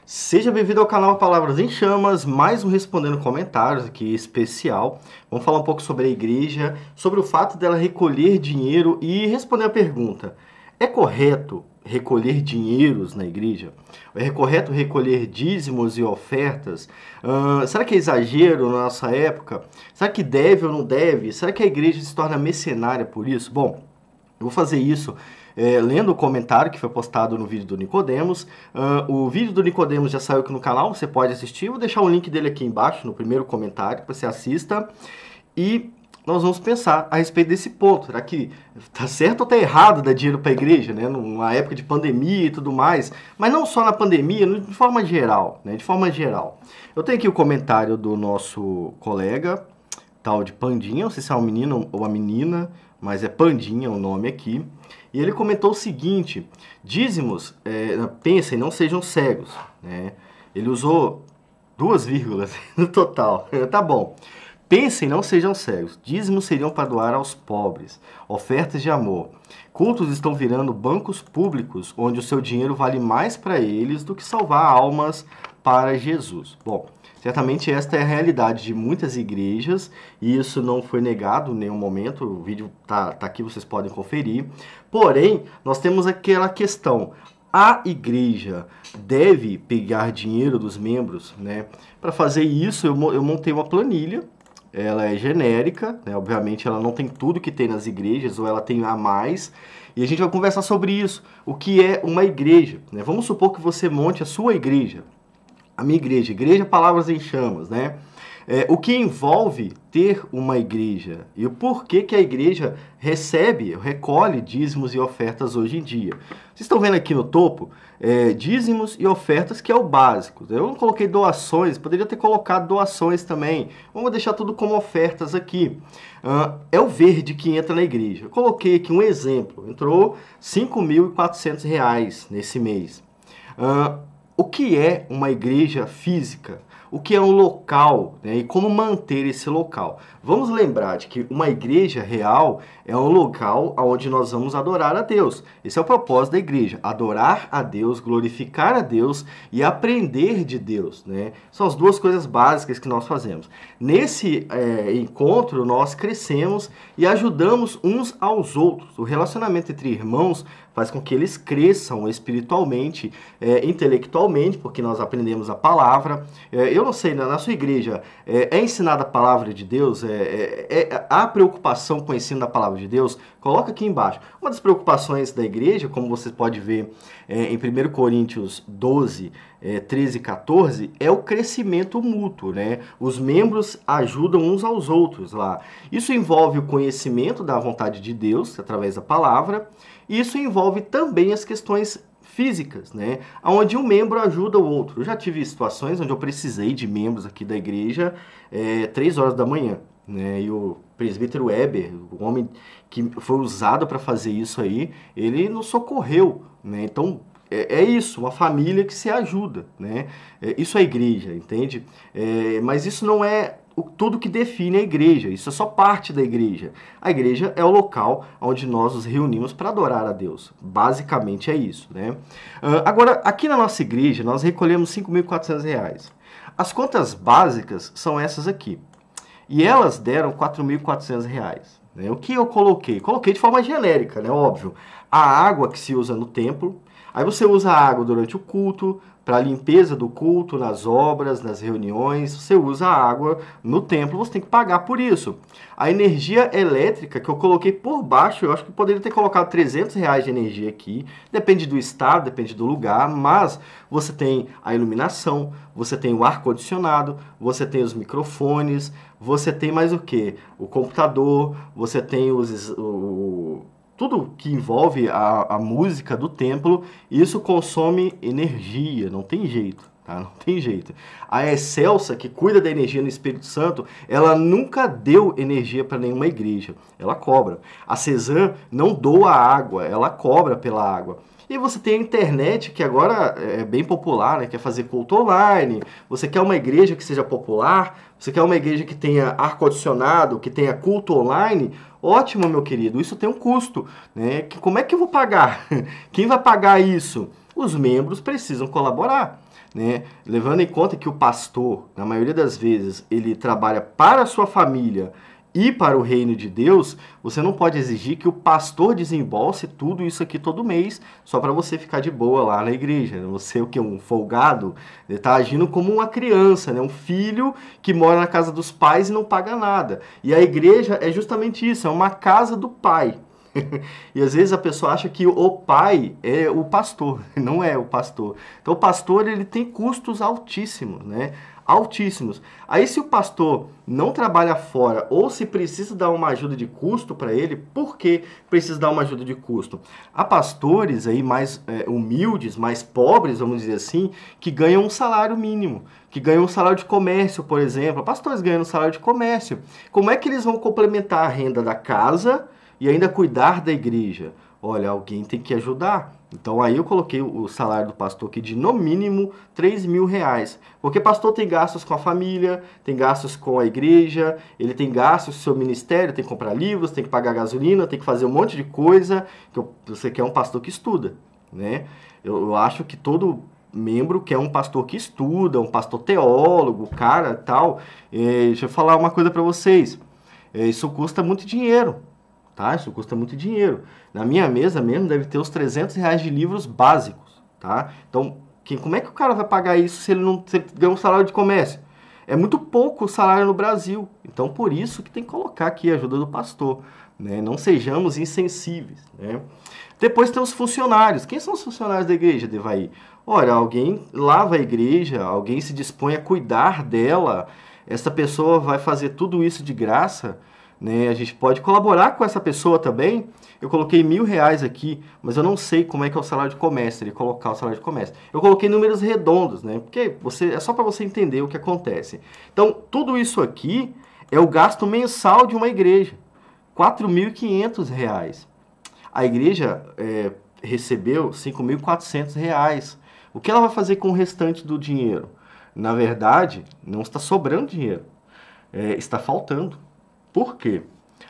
Seja bem-vindo ao canal Palavras em Chamas, mais um Respondendo Comentários aqui especial. Vamos falar um pouco sobre a igreja, sobre o fato dela recolher dinheiro e responder a pergunta: é correto recolher dinheiros na igreja? É correto recolher dízimos e ofertas? Será que é exagero na nossa época? Será que deve ou não deve? Será que a igreja se torna mercenária por isso? Bom, eu vou fazer isso lendo o comentário que foi postado no vídeo do Nicodemos. O vídeo do Nicodemos já saiu aqui no canal, você pode assistir. Vou deixar o link dele aqui embaixo, no primeiro comentário, para você assista. E nós vamos pensar a respeito desse ponto. Será que tá certo ou tá errado dar dinheiro para a igreja, né? Numa época de pandemia e tudo mais. Mas não só na pandemia, de forma geral, né? De forma geral. Eu tenho aqui o comentário do nosso colega, tal de Pandinha, não sei se é um menino ou uma menina, mas é Pandinha o nome aqui. E ele comentou o seguinte: dízimos, pensem, não sejam cegos, né? Ele usou 2 vírgulas no total. Tá bom. Pensem, não sejam cegos. Dízimos seriam para doar aos pobres, ofertas de amor. Cultos estão virando bancos públicos, onde o seu dinheiro vale mais para eles do que salvar almas para Jesus. Bom, certamente esta é a realidade de muitas igrejas, e isso não foi negado em nenhum momento. O vídeo tá aqui, vocês podem conferir. Porém, nós temos aquela questão: a igreja deve pegar dinheiro dos membros, né? Para fazer isso, eu montei uma planilha. Ela é genérica, né? Obviamente ela não tem tudo que tem nas igrejas, ou ela tem a mais, e a gente vai conversar sobre isso. O que é uma igreja, né? Vamos supor que você monte a sua igreja, a minha igreja, Igreja Palavras em Chamas, né? O que envolve ter uma igreja e o porquê que a igreja recolhe dízimos e ofertas hoje em dia. Vocês estão vendo aqui no topo, dízimos e ofertas, que é o básico. Eu não coloquei doações, poderia ter colocado doações também. Vamos deixar tudo como ofertas aqui. É o verde que entra na igreja. Eu coloquei aqui um exemplo, entrou R$ 5.400 nesse mês. O que é uma igreja física? O que é um local, né? E como manter esse local? Vamos lembrar de que uma igreja real é um local onde nós vamos adorar a Deus. Esse é o propósito da igreja: adorar a Deus, glorificar a Deus e aprender de Deus, né? São as 2 coisas básicas que nós fazemos. Nesse encontro, nós crescemos e ajudamos uns aos outros. O relacionamento entre irmãos faz com que eles cresçam espiritualmente, intelectualmente, porque nós aprendemos a palavra. Eu não sei, na sua igreja é ensinada a palavra de Deus? Há preocupação com o ensino da palavra de Deus? Coloca aqui embaixo. Uma das preocupações da igreja, como você pode ver em 1 Coríntios 12, 13 e 14, é o crescimento mútuo, né? Os membros ajudam uns aos outros lá. Isso envolve o conhecimento da vontade de Deus, através da palavra, e isso envolve também as questões físicas, né? Onde um membro ajuda o outro. Eu já tive situações onde eu precisei de membros aqui da igreja 3 horas da manhã, né? E o presbítero Weber, o homem que foi usado para fazer isso aí, ele nos socorreu, né? Então, é isso, uma família que se ajuda, né? Isso é igreja, entende? Mas isso não é tudo que define a igreja, isso é só parte da igreja. A igreja é o local onde nós nos reunimos para adorar a Deus. Basicamente é isso, né? Agora, aqui na nossa igreja, nós recolhemos R$ 5.400. As contas básicas são essas aqui. E elas deram R$ 4.400. Né? O que eu coloquei? Coloquei de forma genérica, né? Óbvio. A água que se usa no templo. Aí você usa a água durante o culto, para a limpeza do culto, nas obras, nas reuniões. Você usa a água no templo, você tem que pagar por isso. A energia elétrica que eu coloquei por baixo, eu acho que poderia ter colocado R$ 300 de energia aqui. Depende do estado, depende do lugar, mas você tem a iluminação, você tem o ar-condicionado, você tem os microfones, você tem mais o quê? O computador, você tem tudo que envolve a música do templo. Isso consome energia, não tem jeito, tá? Não tem jeito. A Excelsa, que cuida da energia no Espírito Santo, ela nunca deu energia para nenhuma igreja, ela cobra. A Cezanne não doa água, ela cobra pela água. E você tem a internet, que agora é bem popular, né? Quer fazer culto online, você quer uma igreja que seja popular, você quer uma igreja que tenha ar-condicionado, que tenha culto online. Ótimo, meu querido, isso tem um custo, né? Como é que eu vou pagar? Quem vai pagar isso? os membros precisam colaborar, né? Levando em conta que o pastor, na maioria das vezes, ele trabalha para a sua família e para o reino de Deus, você não pode exigir que o pastor desembolse tudo isso aqui todo mês só para você ficar de boa lá na igreja. Você, o que? Um folgado? Ele está agindo como uma criança, né? Um filho que mora na casa dos pais e não paga nada. E a igreja é justamente isso, é uma casa do pai. E às vezes a pessoa acha que o pai é o pastor, não é o pastor. Então o pastor, ele tem custos altíssimos, né? Altíssimos. Aí se o pastor não trabalha fora ou se precisa dar uma ajuda de custo para ele, por que precisa dar uma ajuda de custo? Há pastores aí mais humildes, mais pobres, vamos dizer assim, que ganham um salário mínimo, que ganham um salário de comércio, por exemplo. Pastores ganham um salário de comércio. Como é que eles vão complementar a renda da casa e ainda cuidar da igreja? Olha, alguém tem que ajudar. Então aí eu coloquei o salário do pastor aqui de no mínimo R$ 3.000. Porque pastor tem gastos com a família, tem gastos com a igreja, ele tem gastos com o seu ministério, tem que comprar livros, tem que pagar gasolina, tem que fazer um monte de coisa. Você quer um pastor que estuda, né? Eu acho que todo membro quer um pastor que estuda, um pastor teólogo, cara, tal. Deixa eu falar uma coisa para vocês. Isso custa muito dinheiro. Tá? Isso custa muito dinheiro. Na minha mesa mesmo deve ter os R$ 300 de livros básicos, tá? Então, como é que o cara vai pagar isso se ele não ganha um salário de comércio? É muito pouco o salário no Brasil. Então, por isso que tem que colocar aqui a ajuda do pastor, né? Não sejamos insensíveis, né? Depois tem os funcionários. Quem são os funcionários da igreja, Devaí? Olha, alguém lava a igreja, alguém se dispõe a cuidar dela. Essa pessoa vai fazer tudo isso de graça, né? A gente pode colaborar com essa pessoa também. Eu coloquei R$ 1.000 aqui, mas eu não sei como é que é o salário de comércio, ele colocar o salário de comércio. Eu coloquei números redondos, né? Porque é só para você entender o que acontece. Então, tudo isso aqui é o gasto mensal de uma igreja. R$ 4.500. A igreja recebeu R$ 5.400. O que ela vai fazer com o restante do dinheiro? Na verdade, não está sobrando dinheiro. Está faltando. Por quê?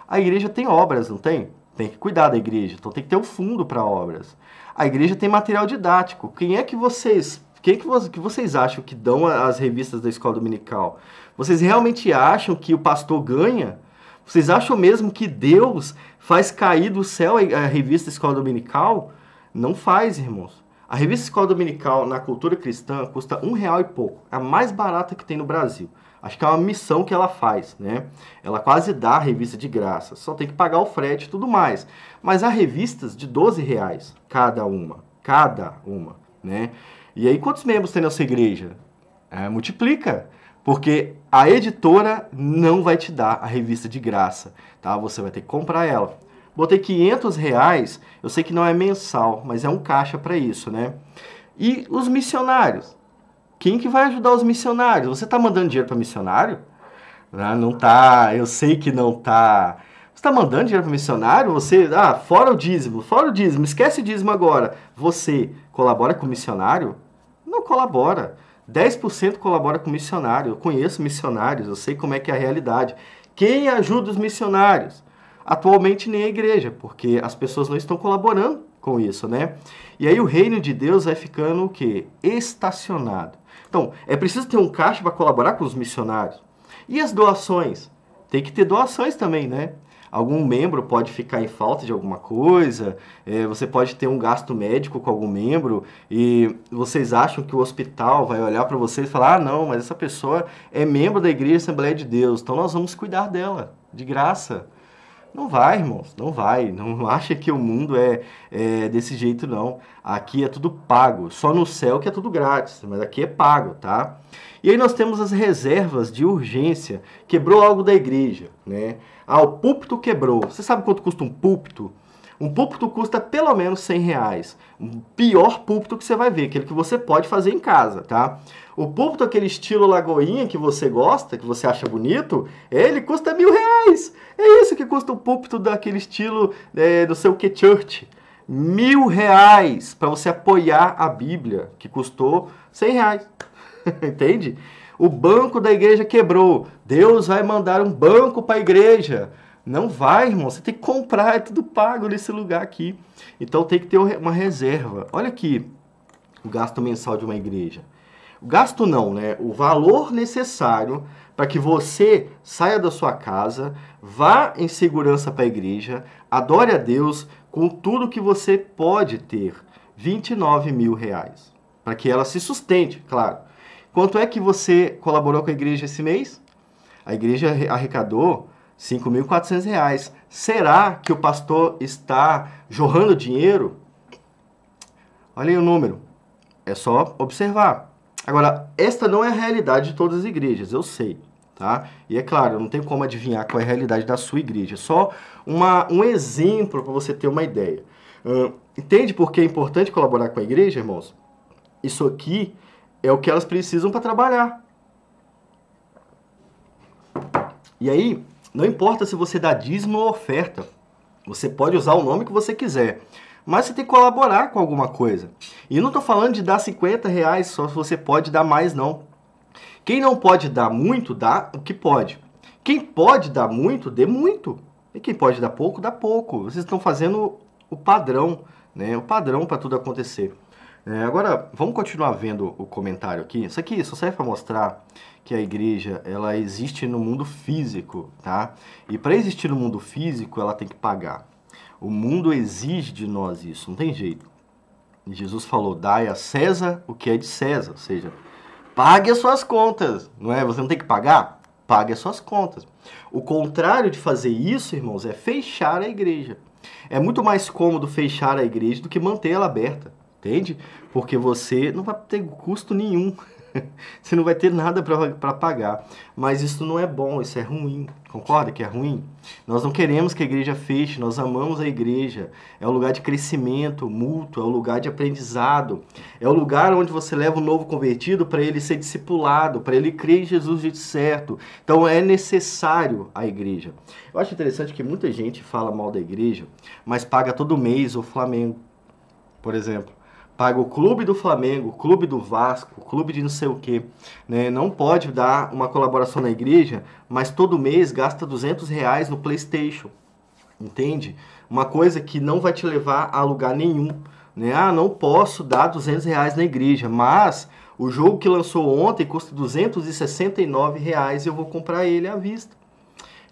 A igreja tem obras, não tem? Tem que cuidar da igreja, então tem que ter um fundo para obras. A igreja tem material didático. Quem que vocês acham que dão as revistas da escola dominical? Vocês realmente acham que o pastor ganha? Vocês acham mesmo que Deus faz cair do céu a revista escola dominical? Não faz, irmãos. A revista escola dominical na cultura cristã custa R$ 1 e pouco. É a mais barata que tem no Brasil. Acho que é uma missão que ela faz, né? Ela quase dá a revista de graça. Só tem que pagar o frete e tudo mais. Mas há revistas de R$ 12 cada uma. Cada uma, né? E aí, quantos membros tem na sua igreja? Multiplica. Porque a editora não vai te dar a revista de graça, tá? Você vai ter que comprar ela. Botei R$ 500. Eu sei que não é mensal, mas é um caixa para isso, né? E os missionários? Quem que vai ajudar os missionários? Você está mandando dinheiro para missionário? Não tá, eu sei que não tá. Você está mandando dinheiro para missionário? Fora o dízimo, esquece o dízimo agora. Você colabora com o missionário? Não colabora. 10% colabora com o missionário. Eu conheço missionários, eu sei como é que é a realidade. Quem ajuda os missionários? Atualmente nem a igreja, porque as pessoas não estão colaborando com isso, né? E aí o reino de Deus vai ficando o quê? Estacionado. Então, é preciso ter um caixa para colaborar com os missionários. E as doações? Tem que ter doações também, né? Algum membro pode ficar em falta de alguma coisa, você pode ter um gasto médico com algum membro e vocês acham que o hospital vai olhar para vocês e falar: não, mas essa pessoa é membro da Igreja Assembleia de Deus, então nós vamos cuidar dela, de graça. Não vai, irmãos, não vai. Não acha que o mundo é desse jeito, não. Aqui é tudo pago. Só no céu que é tudo grátis, mas aqui é pago, tá? E aí nós temos as reservas de urgência. Quebrou algo da igreja, né? O púlpito quebrou. Você sabe quanto custa um púlpito? Um púlpito custa pelo menos R$ 100. O pior púlpito que você vai ver, aquele que você pode fazer em casa, tá? O púlpito, aquele estilo Lagoinha que você gosta, que você acha bonito, ele custa R$ 1.000. É isso que custa o púlpito daquele estilo do seu que church. R$ 1.000 para você apoiar a Bíblia, que custou R$ 100. Entende? O banco da igreja quebrou. Deus vai mandar um banco para a igreja. Não vai, irmão. Você tem que comprar, é tudo pago nesse lugar aqui. Então tem que ter uma reserva. Olha aqui. o gasto mensal de uma igreja? O gasto não, né? O valor necessário para que você saia da sua casa, vá em segurança para a igreja, adore a Deus com tudo que você pode ter. R$ 29.000. Para que ela se sustente, claro. Quanto é que você colaborou com a igreja esse mês? A igreja arrecadou R$ 5.400. Será que o pastor está jorrando dinheiro? Olha aí o número. É só observar. Agora, esta não é a realidade de todas as igrejas, eu sei, tá? E é claro, eu não tenho como adivinhar qual é a realidade da sua igreja. É só um exemplo para você ter uma ideia. Entende por que é importante colaborar com a igreja, irmãos? Isso aqui é o que elas precisam para trabalhar. E aí, não importa se você dá dízimo ou oferta, você pode usar o nome que você quiser, mas você tem que colaborar com alguma coisa. E não estou falando de dar R$ 50, só se você pode dar mais, não. Quem não pode dar muito, dá o que pode. Quem pode dar muito, dê muito. E quem pode dar pouco, dá pouco. Vocês estão fazendo o padrão, né? O padrão para tudo acontecer. Agora, vamos continuar vendo o comentário aqui. Isso aqui só serve para mostrar que a igreja, ela existe no mundo físico, tá? E para existir no mundo físico, ela tem que pagar. O mundo exige de nós isso, não tem jeito. E Jesus falou, dai a César o que é de César, ou seja, pague as suas contas, não é? Você não tem que pagar? Pague as suas contas. O contrário de fazer isso, irmãos, é fechar a igreja. É muito mais cômodo fechar a igreja do que manter ela aberta, entende? Porque você não vai ter custo nenhum. Você não vai ter nada para pagar. Mas isso não é bom, isso é ruim. Concorda que é ruim? Nós não queremos que a igreja feche, nós amamos a igreja. É o lugar de crescimento mútuo, é o lugar de aprendizado. É o lugar onde você leva um novo convertido para ele ser discipulado, para ele crer em Jesus de certo. Então é necessário a igreja. Eu acho interessante que muita gente fala mal da igreja, mas paga todo mês o Flamengo, por exemplo. Paga o clube do Flamengo, o clube do Vasco, o clube de não sei o quê. Né? Não pode dar uma colaboração na igreja, mas todo mês gasta R$ 200 no PlayStation. Entende? Uma coisa que não vai te levar a lugar nenhum. Né? Ah, não posso dar R$ 200 na igreja, mas o jogo que lançou ontem custa R$ 269 e eu vou comprar ele à vista.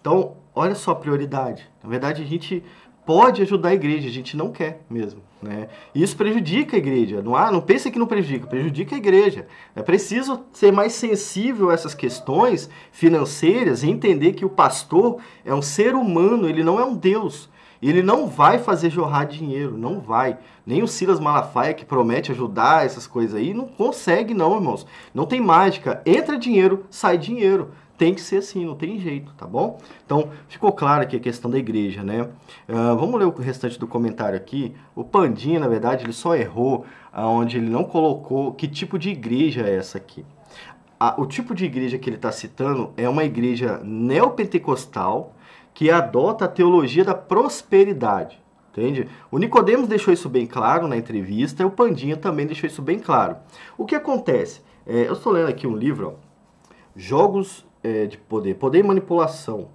Então, olha só a prioridade. Na verdade, a gente pode ajudar a igreja, a gente não quer mesmo, né? E isso prejudica a igreja. Não pense que não prejudica, prejudica a igreja. É preciso ser mais sensível a essas questões financeiras e entender que o pastor é um ser humano, ele não é um Deus. Ele não vai fazer jorrar dinheiro, não vai. Nem o Silas Malafaia, que promete ajudar essas coisas aí, não consegue não, irmãos. Não tem mágica. Entra dinheiro, sai dinheiro. Tem que ser assim, não tem jeito, tá bom? Então, ficou claro aqui a questão da igreja, né? Vamos ler o restante do comentário aqui. O Pandinha, na verdade, ele só errou onde ele não colocou que tipo de igreja é essa aqui. O tipo de igreja que ele está citando é uma igreja neopentecostal que adota a teologia da prosperidade, entende? O Nicodemos deixou isso bem claro na entrevista e o Pandinha também deixou isso bem claro. O que acontece? Eu estou lendo aqui um livro, ó, Jogos de Poder, Poder e Manipulação,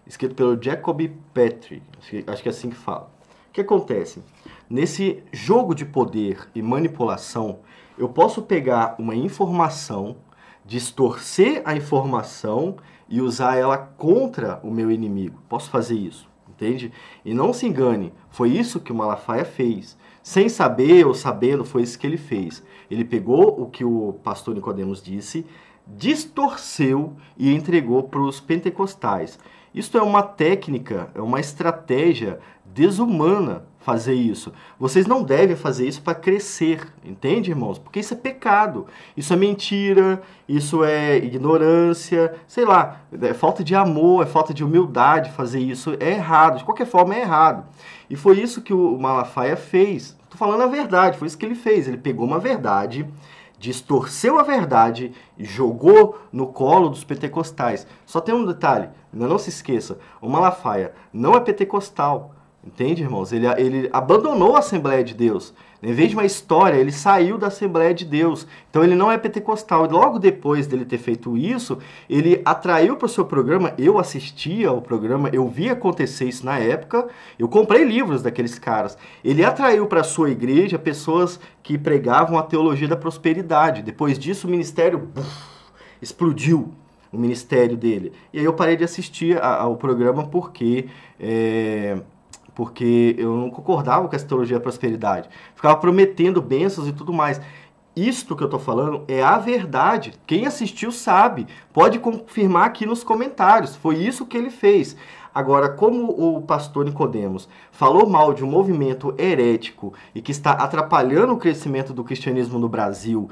escrito pelo Jacob Petrie, acho que é assim que fala. O que acontece? Nesse jogo de poder e manipulação, eu posso pegar uma informação, distorcer a informação e usar ela contra o meu inimigo. Posso fazer isso, entende? E não se engane, foi isso que o Malafaia fez. Sem saber ou sabendo, foi isso que ele fez. Ele pegou o que o pastor Nicodemos disse, distorceu e entregou para os pentecostais. Isso é uma técnica, é uma estratégia desumana fazer isso. Vocês não devem fazer isso para crescer, entende, irmãos? Porque isso é pecado, isso é mentira, isso é ignorância, sei lá, é falta de amor, é falta de humildade fazer isso, é errado, de qualquer forma é errado. E foi isso que o Malafaia fez. Estou falando a verdade, foi isso que ele fez. Ele pegou uma verdade, distorceu a verdade e jogou no colo dos pentecostais. Só tem um detalhe, não se esqueça, o Malafaia não é pentecostal, entende, irmãos? Ele abandonou a Assembleia de Deus. Em vez de uma história, ele saiu da Assembleia de Deus. Então ele não é pentecostal. E logo depois dele ter feito isso, ele atraiu para o seu programa. Eu assistia ao programa, eu vi acontecer isso na época. Eu comprei livros daqueles caras. Ele atraiu para a sua igreja pessoas que pregavam a teologia da prosperidade. Depois disso, o ministério explodiu. O ministério dele. E aí eu parei de assistir ao programa porque eu não concordava com essa teologia da prosperidade. Ficava prometendo bênçãos e tudo mais. Isto que eu estou falando é a verdade. Quem assistiu sabe. Pode confirmar aqui nos comentários. Foi isso que ele fez. Agora, como o pastor Nicodemos falou mal de um movimento herético e que está atrapalhando o crescimento do cristianismo no Brasil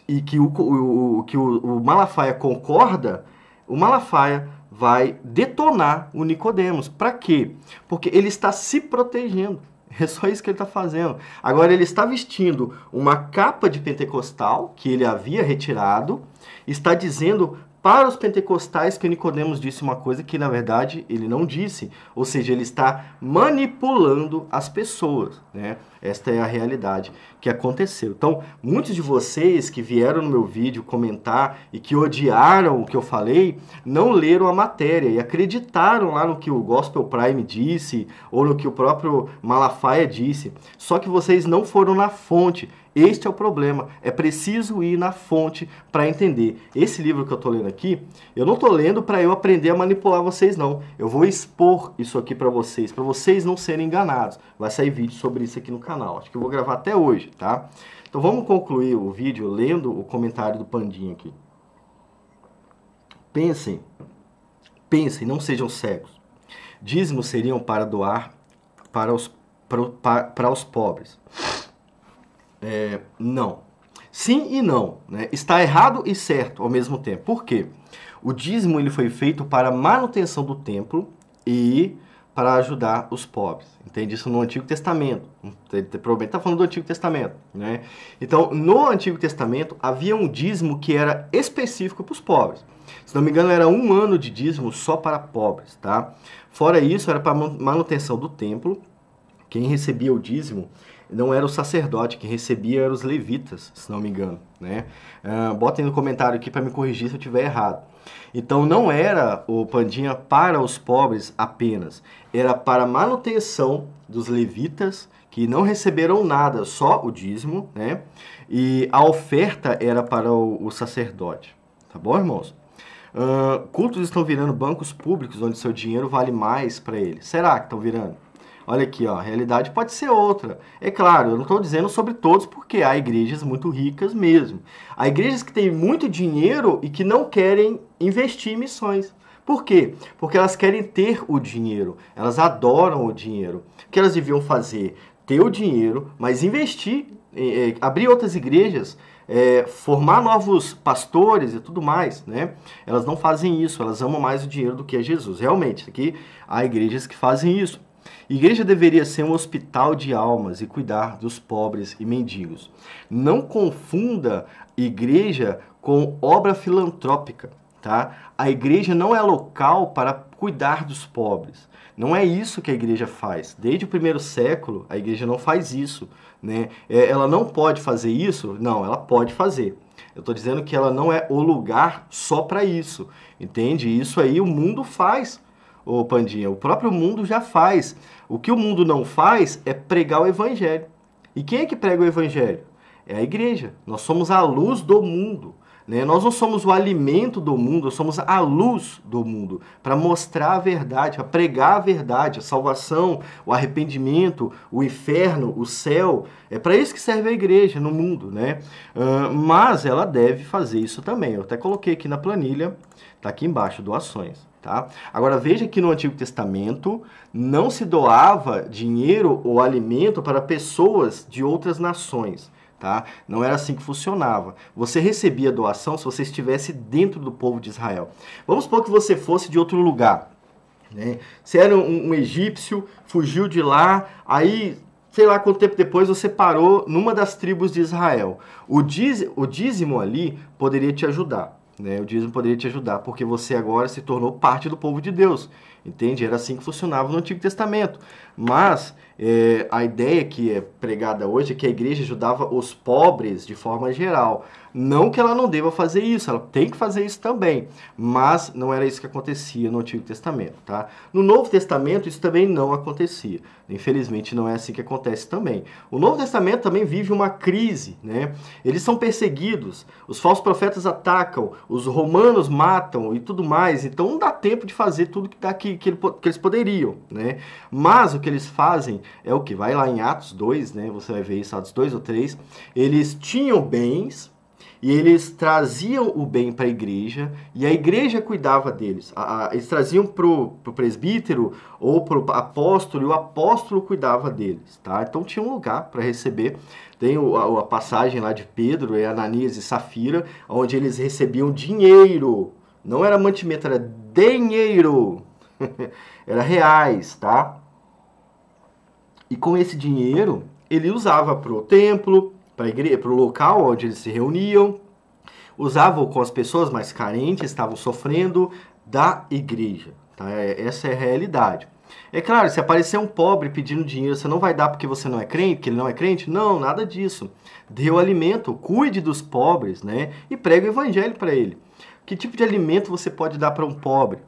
e que o Malafaia concorda, o Malafaia vai detonar o Nicodemos. Para quê? Porque ele está se protegendo. É só isso que ele está fazendo. Agora ele está vestindo uma capa de pentecostal que ele havia retirado, está dizendo para os pentecostais que Nicodemos disse uma coisa que na verdade ele não disse. Ou seja, ele está manipulando as pessoas, né? Esta é a realidade que aconteceu. Então, muitos de vocês que vieram no meu vídeo comentar e que odiaram o que eu falei, não leram a matéria e acreditaram lá no que o Gospel Prime disse ou no que o próprio Malafaia disse. Só que vocês não foram na fonte. Este é o problema. É preciso ir na fonte para entender. Esse livro que eu estou lendo aqui, eu não estou lendo para eu aprender a manipular vocês, não. Eu vou expor isso aqui para vocês não serem enganados. Vai sair vídeo sobre isso aqui no canal. Acho que eu vou gravar até hoje, tá? Então vamos concluir o vídeo lendo o comentário do Pandinha aqui. Pensem, não sejam cegos. Dízimos seriam para doar para os pobres. Não. Sim e não, né? Está errado e certo ao mesmo tempo. Por quê? O dízimo ele foi feito para manutenção do templo e para ajudar os pobres. Entende? Isso no Antigo Testamento. Provavelmente está falando do Antigo Testamento, né? Então, no Antigo Testamento, havia um dízimo que era específico para os pobres. Se não me engano, era 1 ano de dízimo só para pobres, tá? Fora isso, era para manutenção do templo. Quem recebia o dízimo não era o sacerdote, quem recebia eram os levitas, se não me engano, né? Botem no comentário aqui para me corrigir se eu estiver errado. Então não era o Pandinha para os pobres apenas, era para manutenção dos levitas que não receberam nada, só o dízimo, né? E a oferta era para o sacerdote, tá bom, irmãos? Cultos estão virando bancos públicos onde seu dinheiro vale mais para eles. Será que estão virando? Olha aqui, ó, a realidade pode ser outra. É claro, eu não estou dizendo sobre todos, porque há igrejas muito ricas mesmo. Há igrejas que têm muito dinheiro e que não querem investir em missões. Por quê? Porque elas querem ter o dinheiro, elas adoram o dinheiro. O que elas deviam fazer? Ter o dinheiro, mas investir, abrir outras igrejas, formar novos pastores e tudo mais, né? Elas não fazem isso, elas amam mais o dinheiro do que a Jesus. Realmente, aqui há igrejas que fazem isso. Igreja deveria ser um hospital de almas e cuidar dos pobres e mendigos. Não confunda igreja com obra filantrópica, tá? A igreja não é local para cuidar dos pobres. Não é isso que a igreja faz. Desde o 1º século, a igreja não faz isso, né? Ela não pode fazer isso? Não, ela pode fazer. Eu estou dizendo que ela não é o lugar só para isso, entende? Isso aí o mundo faz. Ô Pandinha, o próprio mundo já faz. O que o mundo não faz é pregar o evangelho. E quem é que prega o evangelho? É a igreja. Nós somos a luz do mundo, né? Nós não somos o alimento do mundo, nós somos a luz do mundo, para mostrar a verdade, para pregar a verdade, a salvação, o arrependimento, o inferno, o céu. É para isso que serve a igreja no mundo, né? Mas ela deve fazer isso também. Eu até coloquei aqui na planilha, está aqui embaixo, doações. Tá? Agora veja que no Antigo Testamento não se doava dinheiro ou alimento para pessoas de outras nações. Tá? Não era assim que funcionava. Você recebia doação se você estivesse dentro do povo de Israel. Vamos supor que você fosse de outro lugar, né? Você era um egípcio, fugiu de lá, aí sei lá quanto tempo depois você parou numa das tribos de Israel. O dízimo ali poderia te ajudar. Né? O dízimo poderia te ajudar, porque você agora se tornou parte do povo de Deus, entende? Era assim que funcionava no Antigo Testamento. Mas A ideia que é pregada hoje é que a igreja ajudava os pobres de forma geral. Não que ela não deva fazer isso, ela tem que fazer isso também, mas não era isso que acontecia no Antigo Testamento, tá? No Novo Testamento isso também não acontecia. Infelizmente não é assim que acontece também. O Novo Testamento também vive uma crise, né? Eles são perseguidos, os falsos profetas atacam, os romanos matam e tudo mais, então não dá tempo de fazer tudo que eles poderiam, né? Mas o que eles fazem é o que? Vai lá em Atos 2, né? Você vai ver isso, Atos 2 ou 3. Eles tinham bens e eles traziam o bem para a igreja e a igreja cuidava deles. Eles traziam para o presbítero ou para o apóstolo e o apóstolo cuidava deles, tá? Então tinha um lugar para receber. Tem a passagem lá de Pedro, Ananias e Safira, onde eles recebiam dinheiro. Não era mantimento, era dinheiro. Era reais, tá? E com esse dinheiro, ele usava para o templo, para a igreja, para o local onde eles se reuniam, usavam com as pessoas mais carentes, estavam sofrendo da igreja. Tá? Essa é a realidade. É claro, se aparecer um pobre pedindo dinheiro, você não vai dar porque você não é crente, porque ele não é crente? Não, nada disso. Dê o alimento, cuide dos pobres, né? E pregue o evangelho para ele. Que tipo de alimento você pode dar para um pobre?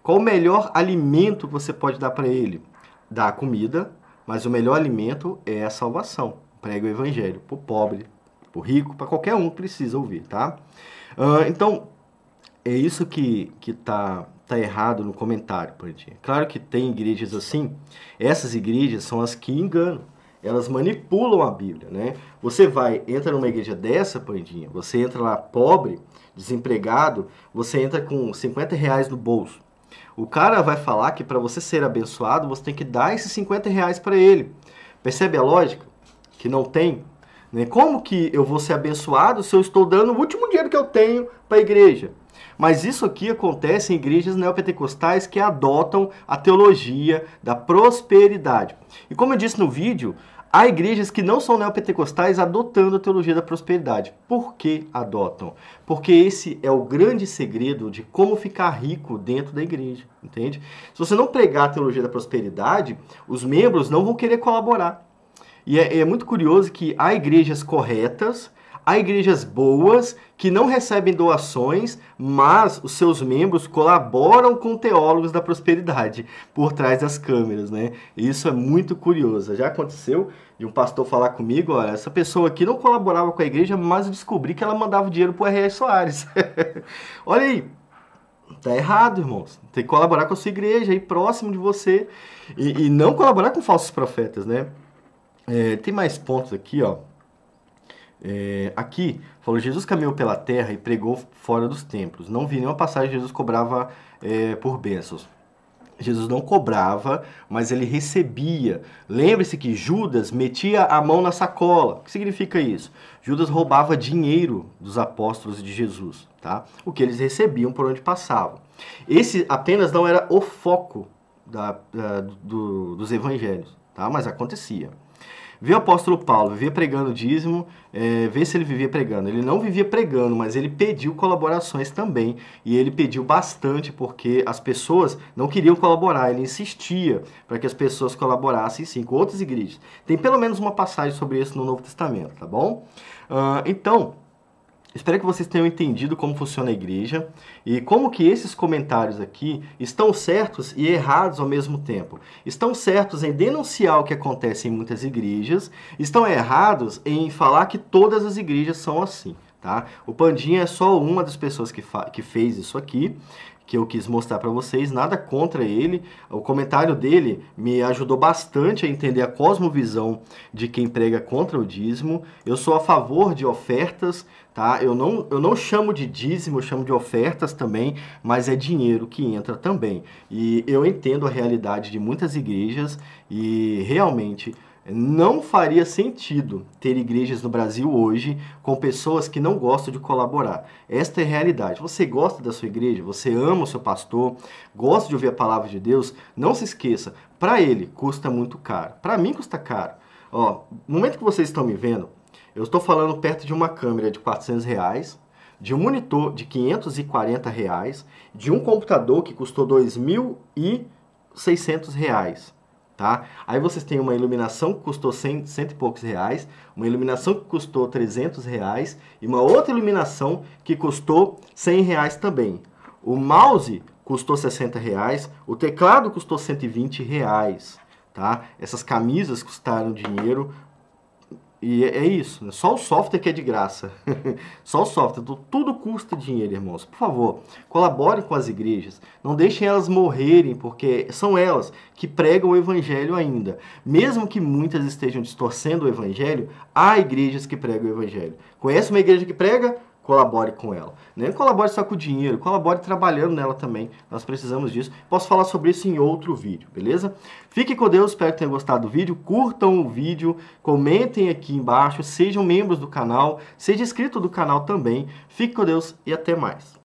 Qual o melhor alimento que você pode dar para ele? Dá comida, mas o melhor alimento é a salvação. Prega o evangelho para o pobre, para o rico, para qualquer um que precisa ouvir, tá? Então, é isso que tá errado no comentário, Pandinha. Claro que tem igrejas assim, essas igrejas são as que enganam. Elas manipulam a Bíblia, né? Você entra numa igreja dessa, Pandinha, você entra lá pobre, desempregado, você entra com 50 reais no bolso. O cara vai falar que para você ser abençoado, você tem que dar esses 50 reais para ele. Percebe a lógica? Que não tem. Né? Como que eu vou ser abençoado se eu estou dando o último dinheiro que eu tenho para a igreja? Mas isso aqui acontece em igrejas neopentecostais que adotam a teologia da prosperidade. E como eu disse no vídeo, há igrejas que não são neopentecostais adotando a teologia da prosperidade. Por que adotam? Porque esse é o grande segredo de como ficar rico dentro da igreja, entende? Se você não pregar a teologia da prosperidade, os membros não vão querer colaborar. E é muito curioso que há igrejas corretas, há igrejas boas que não recebem doações, mas os seus membros colaboram com teólogos da prosperidade por trás das câmeras, né? Isso é muito curioso. Já aconteceu de um pastor falar comigo, olha, essa pessoa aqui não colaborava com a igreja, mas eu descobri que ela mandava dinheiro pro R.R. Soares. Olha aí, tá errado, irmãos. Tem que colaborar com a sua igreja aí próximo de você e não colaborar com falsos profetas, né? Tem mais pontos aqui, ó. Aqui, falou, Jesus caminhou pela terra e pregou fora dos templos. Não vi nenhuma passagem que Jesus cobrava por bênçãos. Jesus não cobrava, mas ele recebia. Lembre-se que Judas metia a mão na sacola. O que significa isso? Judas roubava dinheiro dos apóstolos de Jesus, tá? O que eles recebiam por onde passavam. Esse apenas não era o foco dos evangelhos, tá? Mas acontecia. Vê o apóstolo Paulo, vivia pregando dízimo, vê se ele vivia pregando. Ele não vivia pregando, mas ele pediu colaborações também. E ele pediu bastante porque as pessoas não queriam colaborar. Ele insistia para que as pessoas colaborassem sim com outras igrejas. Tem pelo menos uma passagem sobre isso no Novo Testamento, tá bom? Então, espero que vocês tenham entendido como funciona a igreja e como que esses comentários aqui estão certos e errados ao mesmo tempo. Estão certos em denunciar o que acontece em muitas igrejas, estão errados em falar que todas as igrejas são assim, tá? O Pandinha é só uma das pessoas que fez isso aqui, que eu quis mostrar para vocês, nada contra ele. O comentário dele me ajudou bastante a entender a cosmovisão de quem prega contra o dízimo. Eu sou a favor de ofertas, tá? Eu não chamo de dízimo, eu chamo de ofertas também, mas é dinheiro que entra também. E eu entendo a realidade de muitas igrejas e realmente não faria sentido ter igrejas no Brasil hoje com pessoas que não gostam de colaborar. Esta é a realidade. Você gosta da sua igreja, você ama o seu pastor, gosta de ouvir a palavra de Deus, não se esqueça, para ele custa muito caro. Para mim custa caro. Ó, no momento que vocês estão me vendo, eu estou falando perto de uma câmera de R$ 400, de um monitor de R$ 540, de um computador que custou R$ 2.600. tá? Aí vocês têm uma iluminação que custou cento e poucos reais, uma iluminação que custou 300 reais e uma outra iluminação que custou 100 reais também. O mouse custou 60 reais, o teclado custou 120 reais, tá? Essas camisas custaram dinheiro. E é isso, né? Só o software que é de graça. Só o software. Tudo custa dinheiro, irmãos. Por favor, colaborem com as igrejas. Não deixem elas morrerem, porque são elas que pregam o evangelho ainda. Mesmo que muitas estejam distorcendo o evangelho, há igrejas que pregam o evangelho. Conhece uma igreja que prega? Colabore com ela. Nem colabore só com o dinheiro, colabore trabalhando nela também. Nós precisamos disso. Posso falar sobre isso em outro vídeo, beleza? Fique com Deus, espero que tenham gostado do vídeo. Curtam o vídeo, comentem aqui embaixo, sejam membros do canal, seja inscrito do canal também. Fique com Deus e até mais.